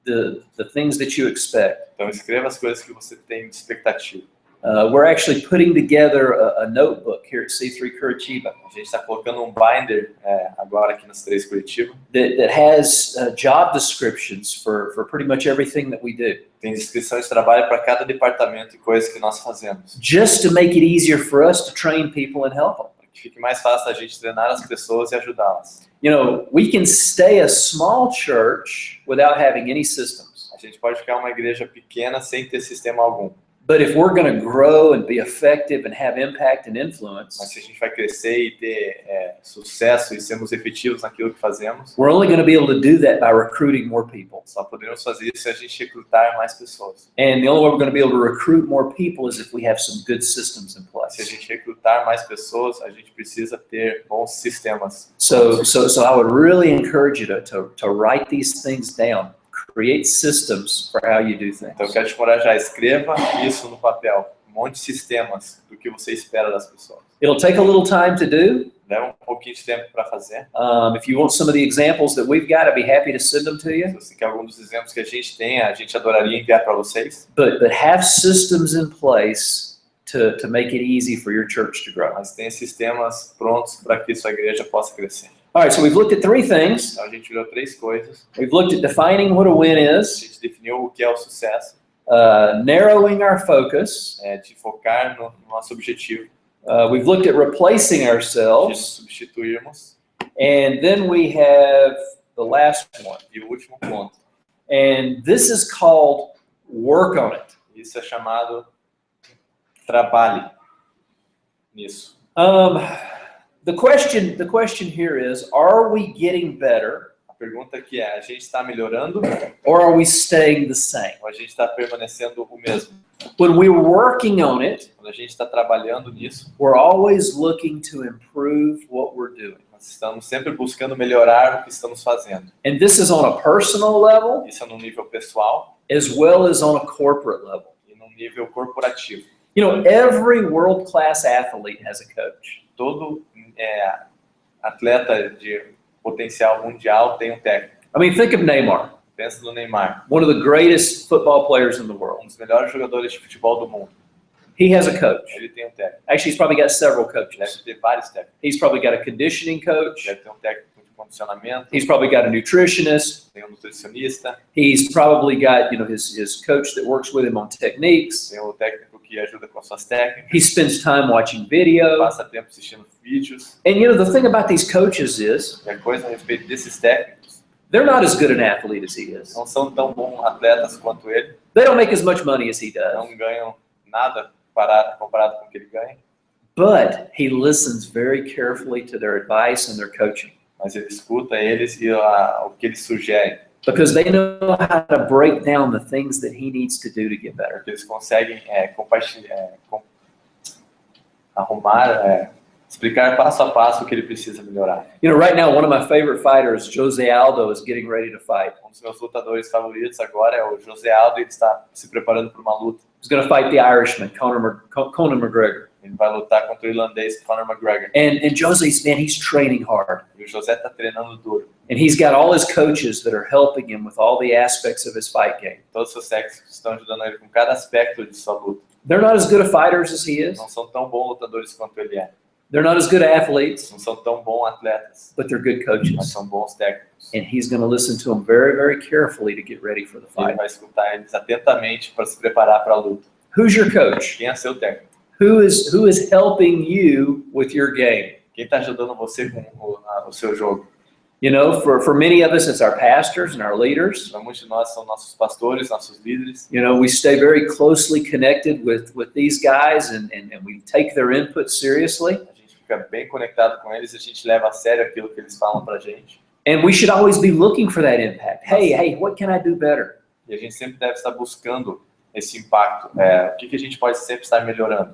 the things that you expect. Então escreva as coisas que você tem de expectativa. We're actually putting together a notebook here at C3 Curitiba A gente está colocando um binder agora aqui nas 3 Curitiba. that has job descriptions for pretty much everything that we do, Tem descrição de trabalho para cada departamento e coisas que nós fazemos. just to make it easier for us to train people and help them. Para que fique mais fácil a gente treinar as pessoas e ajudá-las. We can stay a small church without having any systems. A gente pode ficar uma igreja pequena sem ter sistema algum. But if we're going to grow and be effective and have impact and influence, Mas se a gente vai crescer e ter sucesso e sermos efetivos naquilo que fazemos, we're only going to be able to do that by recruiting more people. só poderemos fazer isso se a gente recrutar mais pessoas. And the only way we're going to be able to recruit more people is if we have some good systems in Se a place. gente recrutar mais pessoas, a gente precisa ter bons sistemas. So I would really encourage you to write these things down. Create systems for how you do things. Então eu quero te encorajar, escreva isso no papel. Monte de sistemas do que você espera das pessoas. It'll take a little time to do. Leva pouquinho de tempo para fazer. If you want some of the examples that we've got, I'd be happy to send them to you. Se você quer algum dos exemplos que a gente tem, a gente adoraria enviar para vocês. But have systems in place to make it easy for your church to grow. Mas tem sistemas prontos para que sua igreja possa crescer. All right, so we've looked at 3 things. Então a gente olhou 3 coisas. We've looked at defining what a win A is, gente definiu o que é o sucesso, narrowing our focus. de focar no nosso objetivo, We've looked at replacing de ourselves. substituirmos. And then we have the last one. E o último ponto, And this is called work on it. isso é chamado trabalhe nisso. The question here is, are we getting better A pergunta que é, a gente está melhorando or are we staying the same? ou a gente está permanecendo o mesmo? When we're working on it, Quando a gente está trabalhando nisso, we're always looking to improve what we're doing. nós estamos sempre buscando melhorar o que estamos fazendo. And this is on a personal level Isso é no nível pessoal as well as on a corporate level. e no nível corporativo. You know, every world-class athlete has a coach. Todo atleta de potencial mundial tem um técnico. I mean, think of Neymar, Pensa no Neymar, one of the greatest football players in the world. um dos melhores jogadores de futebol do mundo. He has a coach. Ele tem um técnico. Actually, he's probably got several coaches. Deve ter vários técnicos. He's probably got a conditioning coach. Deve ter um técnico de condicionamento, He's probably got a nutritionist. tem um nutricionista, He's probably got, you know, his coach that works with him on techniques. tem o técnico que ajuda com as suas técnicas, He spends time watching video. passa tempo assistindo vídeos. And you know, the thing about these coaches is E a coisa a respeito desses técnicos, they're not as good an athlete as he is. não são tão bons atletas quanto ele, They don't make as much money as he does. não ganham nada comparado com o que ele ganha, But he listens very carefully to their advice and their coaching mas ele escuta eles e o que eles sugerem, because they know how to break down the things that he needs to do to get better. porque eles conseguem compartilhar, arrumar, explicar passo a passo o que ele precisa melhorar. You know, right now, one of my favorite fighters, Jose Aldo, is getting ready to fight. Um dos meus lutadores favoritos agora é o José Aldo, ele está se preparando para uma luta. He's going to fight the Irishman, Conor McGregor. Ele vai lutar contra o irlandês Conor McGregor. And Jose's, man, he's training hard. E o José está treinando duro. And he's got all his coaches that are helping him with all the aspects of his fight game. Todos os seus técnicos estão ajudando ele com cada aspecto de sua luta. They're not as good of fighters as he is. Não são tão bons lutadores quanto ele é. They're not as good athletes, Não são tão bons atletas, but they're good mas coaches. são bons técnicos. And he's going to listen to them very, very carefully to get ready for the Ele fight. vai escutar eles atentamente para se preparar para a luta. Who's your coach? Quem é seu técnico? Who is helping you with your game? Quem está ajudando você com o seu jogo? You know, for many of us, it's our pastors and our leaders. Para muitos de nós são nossos pastores, nossos líderes. You know, we stay very closely connected with these guys and we take their input seriously. A gente fica bem conectado com eles e a gente leva a sério aquilo que eles falam para a gente. And we should always be looking for that impact. Hey, what can I do better? E a gente sempre deve estar buscando esse impacto. O que a gente pode sempre estar melhorando?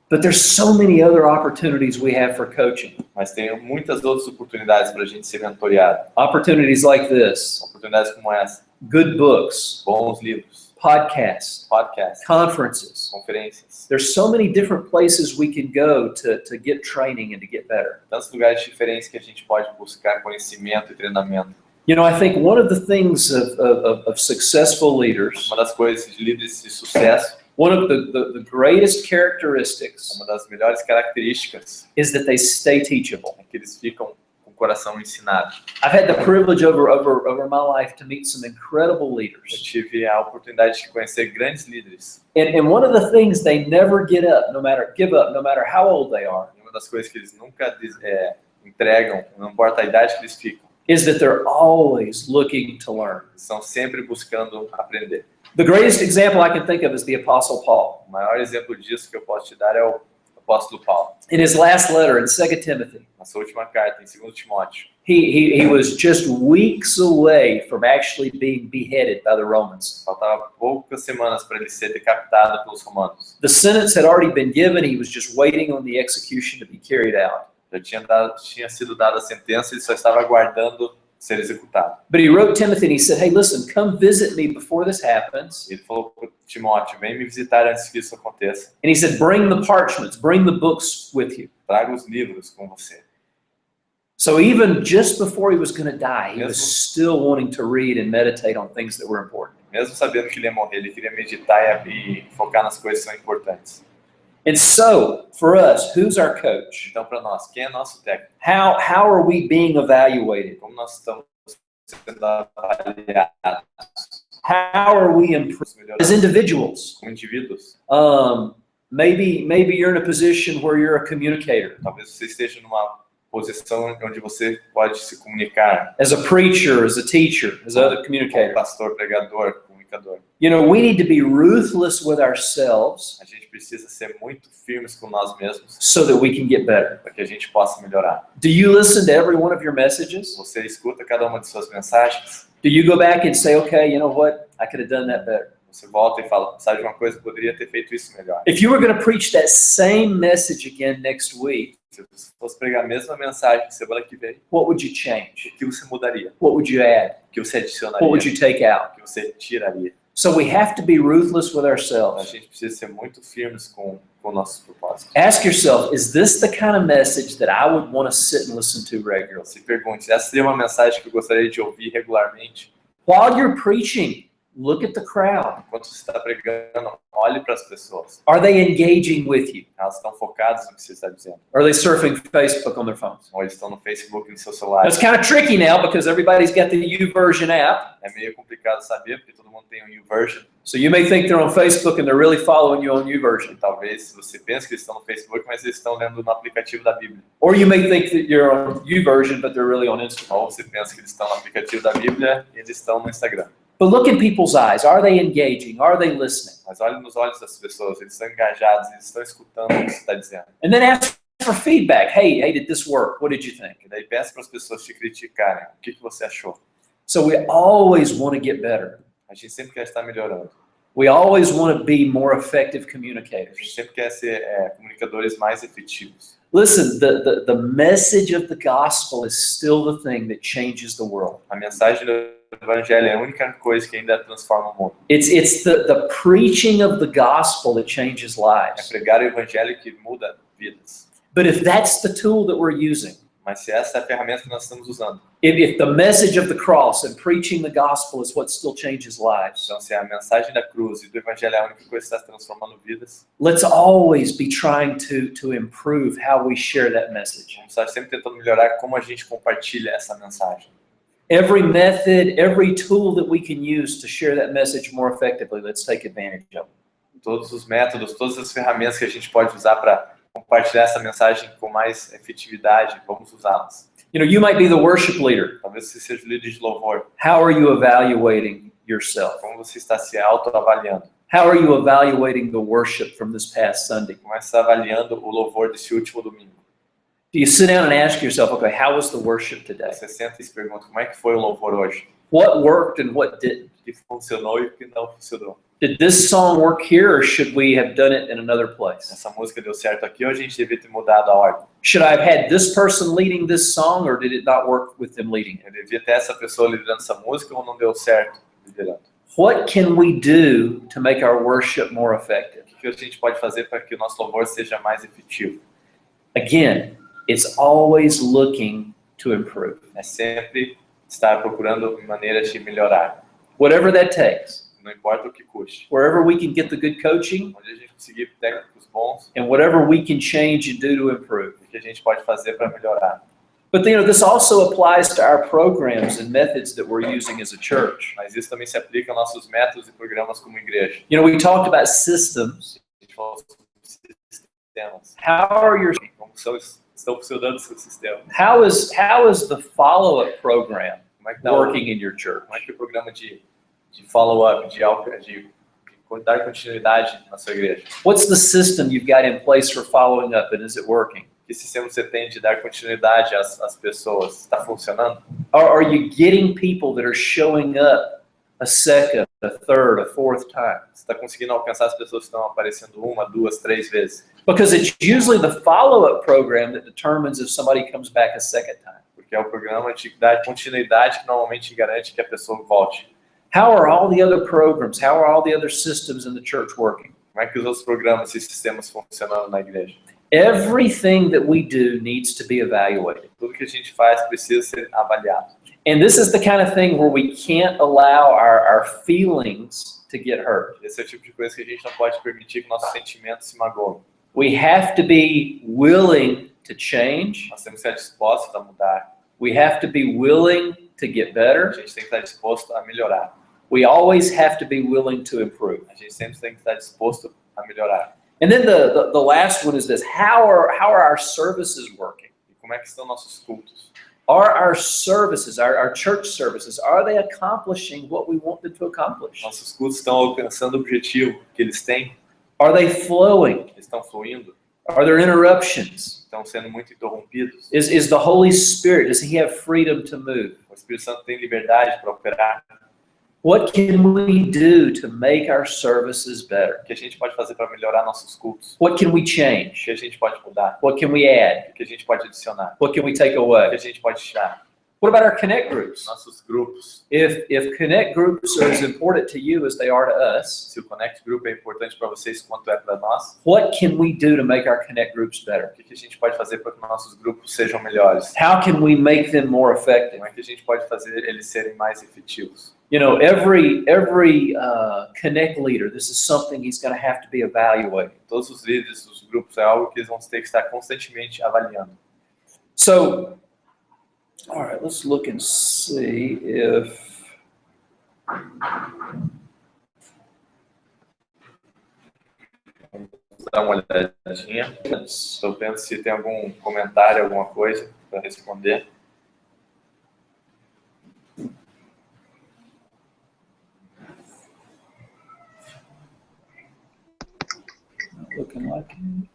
But there's so many other opportunities we have for coaching. Mas tem muitas outras oportunidades para a gente ser mentoreado. Opportunities like this, Oportunidades como essa. good books, Bons livros, podcasts, podcasts, conferences. conferências. There's so many different places we can go to get training and to get better. Tantos lugares diferentes que a gente pode buscar conhecimento e treinamento. You know, I think one of the things of successful leaders, Uma das coisas de líderes de sucesso, one of the greatest characteristics uma das melhores características is that they stay teachable. é que eles ficam com o coração ensinado. I've had the privilege over my life to meet some incredible Eu leaders. tive a oportunidade de conhecer grandes líderes. And one of the things they never give up, no matter how old they are, E uma das coisas que eles nunca entregam, não importa a idade que eles ficam, is that they're always looking to learn. são sempre buscando aprender. The greatest example I can think of is the Apostle Paul. O maior exemplo disso que eu posso te dar é o apóstolo Paulo. In his last letter in 2 Timothy, Na sua última carta, em 2 Timóteo, he was just weeks away from actually being beheaded by the Romans. faltava poucas semanas para ele ser decapitado pelos romanos. The sentence had already been given. He was just waiting on the execution to be carried out. Já tinha sido dada a sentença e ele só estava aguardando ser executado. But he wrote Timothy and he said, hey, listen, come visit me before this happens. Ele falou para Timóteo, vem me visitar antes que isso aconteça. And he said, bring the parchments, bring the books with you. Traga os livros com você. So even just before he was going to die, he was Mesmo- still wanting to read and meditate on things that were important. Mesmo sabendo que ele ia morrer, ele queria meditar e focar nas coisas que são importantes. And so, for us, who's our coach? Então, para nós, quem é nosso técnico? How are we being evaluated? Como nós estamos sendo avaliados? How are we improving as individuals? Como indivíduos? Maybe you're in a position where you're a communicator. Talvez você esteja numa posição onde você pode se comunicar. As a preacher, as a teacher, as a Como communicator. pastor, pregador, comunicador. You know, we need to be ruthless with ourselves A gente precisa ser muito firmes com nós mesmos so that we can get better. para que a gente possa melhorar. Do you listen to every one of your messages? Você escuta cada uma de suas mensagens, Do you go back and say, okay, you know what? I could have done that better. você volta e fala, sabe de uma coisa, eu poderia ter feito isso melhor. If you were going to preach that same message again next week, Se você fosse pregar a mesma mensagem semana que vem, what would you change? o que você mudaria? What would you add? O que você adicionaria? What would you take out? O que você tiraria? So we have to be ruthless with A ourselves. gente precisa ser muito firmes com nossos propósitos. Ask yourself, is this the kind of message that I would want to sit and listen to regularly? Se pergunte, essa seria uma mensagem que eu gostaria de ouvir regularmente? While you're preaching, look at the crowd. Enquanto você está pregando, olhe para as pessoas. Are they engaging with you? Elas estão focadas no que você está dizendo. Or are they surfing Facebook on their phones? Ou eles estão no Facebook, no seu celular. It's kind of tricky now because everybody's got the YouVersion app. É meio complicado saber, porque todo mundo tem um YouVersion. So you may think they're on Facebook and they're really following you on E YouVersion. talvez você pense que eles estão no Facebook, mas eles estão lendo no aplicativo da Bíblia. Or you may think that you're on YouVersion, but they're really on Instagram. Ou você pensa que eles estão no aplicativo da Bíblia e eles estão no Instagram. But look in people's eyes. Are they engaging? Are they listening? Mas olhe nos olhos das pessoas, eles estão engajados, eles estão escutando o que você está dizendo. And then ask for feedback. Hey, did this work? What did you think? E daí peça para as pessoas te criticarem. O que você achou? So we always want to get better. A gente sempre quer estar melhorando. We always want to be more effective A gente communicators. sempre quer ser comunicadores mais efetivos. Listen, the message of the gospel is still the thing that changes the world. A mensagem do Evangelho é a única coisa que ainda transforma o mundo. It's the preaching of the gospel that changes É lives. pregar o Evangelho que muda vidas. But if that's the tool that we're using, Mas se essa é a ferramenta que nós estamos usando, if the message of the cross and preaching the gospel is what still changes lives, então se a mensagem da cruz e do Evangelho é a única coisa que está transformando vidas, let's always be trying to improve how we share that message. vamos estar sempre tentando melhorar como a gente compartilha essa mensagem. Every method, every tool that we can use to share that message more effectively, let's take advantage of it. Todos os métodos, todas as ferramentas que a gente pode usar para compartilhar essa mensagem com mais efetividade, vamos usá-las. You know, you might be the worship leader. Talvez você seja o líder de louvor. How are you evaluating yourself? Como você está se autoavaliando? How are you evaluating the worship from this past Sunday? Como você está avaliando o louvor desse último domingo? Do you sit down and ask yourself, okay, how was the worship today? Você senta e se pergunta, como é que foi o louvor hoje? What worked and what didn't? O que funcionou e o que não funcionou? Did this song work here or should we have done it in another place? Essa música deu certo aqui ou a gente devia ter mudado a ordem? Should I have had this person leading this song or did it not work with them leading it? Eu devia ter essa pessoa liderando essa música ou não deu certo liderando? What can we do to make our worship more effective? O que a gente pode fazer para que o nosso louvor seja mais efetivo? Again, it's always looking to improve. É sempre estar procurando maneiras de melhorar. Whatever that takes. Não importa o que custe. Wherever we can get the good coaching Onde a gente conseguir técnicos bons, and whatever we can change and do to improve. o que a gente pode fazer para melhorar. But you know, this also applies to our programs and methods that we're using as a church. Mas isso também se aplica aos nossos métodos e programas como igreja. You know, we talked about systems. A gente falou sobre sistemas. How are your Como estão funcionando os seus sistemas? how is the follow-up program Como é que está working in your church? como é que o programa de follow-up, de dar continuidade na sua igreja? What's the system you've got in place for following up and is it working? Que sistema você tem de dar continuidade às pessoas? Está funcionando? Or are you getting people that are showing up a second, a third, a fourth time? Você está conseguindo alcançar as pessoas que estão aparecendo 1, 2, 3 vezes? Because it's usually the follow-up program that determines if somebody comes back a second time. Porque que é o programa de dar continuidade que normalmente garante que a pessoa volte. How are all the other programs, how are all the other systems in the church working? Como é que os outros programas e sistemas funcionam na igreja? Everything that we do needs to be evaluated. Tudo que a gente faz precisa ser avaliado. And this is the kind of thing where we can't allow our feelings to get hurt. Esse é o tipo de coisa que a gente não pode permitir que nossos sentimentos se magoem. We have to be willing to change. Nós temos que estar dispostos a mudar. We have to be willing to get A better. gente tem que estar disposto a melhorar. We always have to be willing to improve. A gente sempre tem que estar disposto a melhorar. And then the last one is this: how are our services working? E como é que estão nossos cultos? Are our services, our church services, are they accomplishing what we want them to accomplish? Nossos cultos estão alcançando o objetivo que eles têm? Are they flowing? Estão fluindo? Are there interruptions? Estão sendo muito interrompidos? Is the Holy Spirit, does he have freedom to move? O Espírito Santo tem liberdade para operar? What can we do to make our services better? O que a gente pode fazer para melhorar nossos cultos? What can we O change? que a gente pode mudar? What can we add? O que a gente pode adicionar? What can we take O away? que a gente pode tirar? What about our connect groups? Nossos grupos. If connect groups are as important to you as they are to us, Se o Connect Group é importante para vocês quanto é para nós, what can we do to make our connect groups better? o que a gente pode fazer para que nossos grupos sejam melhores? How can we make them more effective? Como é que a gente pode fazer eles serem mais efetivos? You know, every connect leader, this is something he's going to have to be evaluating. Todos os líderes dos grupos é algo que eles vão ter que estar constantemente avaliando. So, all right, let's look and see if Dá uma olhadinha. Estou vendo se tem algum comentário, alguma coisa para responder. looking like it.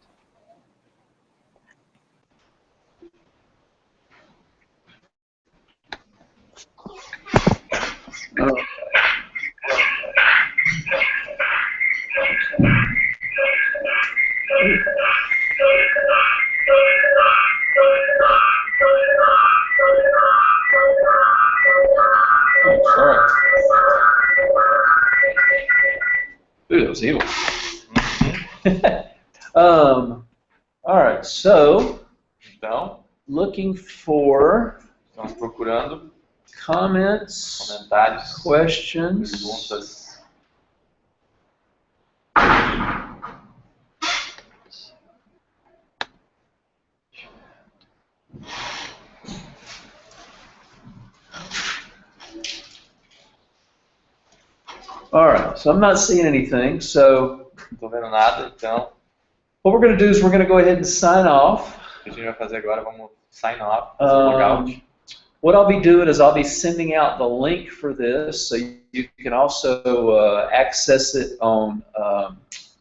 Oh, sorry. Ooh, that was evil. All right, so Então, looking for estamos procurando comments, comentários, questions. perguntas. All right, so I'm not seeing anything. So Não estou vendo nada, então what we're going to do is we're going to go ahead and sign off. o que a gente vai fazer agora, vamos sign off, fazer um logout. What I'll be doing is I'll be sending out the link for this, so you can also access it on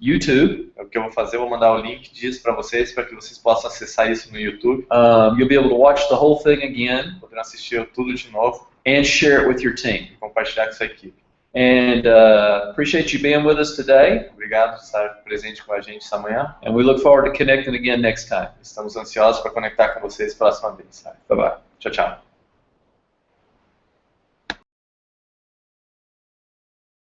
YouTube. O que eu vou fazer, eu vou mandar o link disso para vocês que vocês possam acessar isso no YouTube. You'll be able to watch the whole thing again Poderão assistir tudo de novo and share it with your team. e compartilhar com sua equipe. And appreciate you being with us today. Obrigado por estar presente com a gente essa manhã. And we look forward to connecting again next time. Estamos ansiosos para conectar com vocês próxima vez. Bye-bye. Tchau, tchau.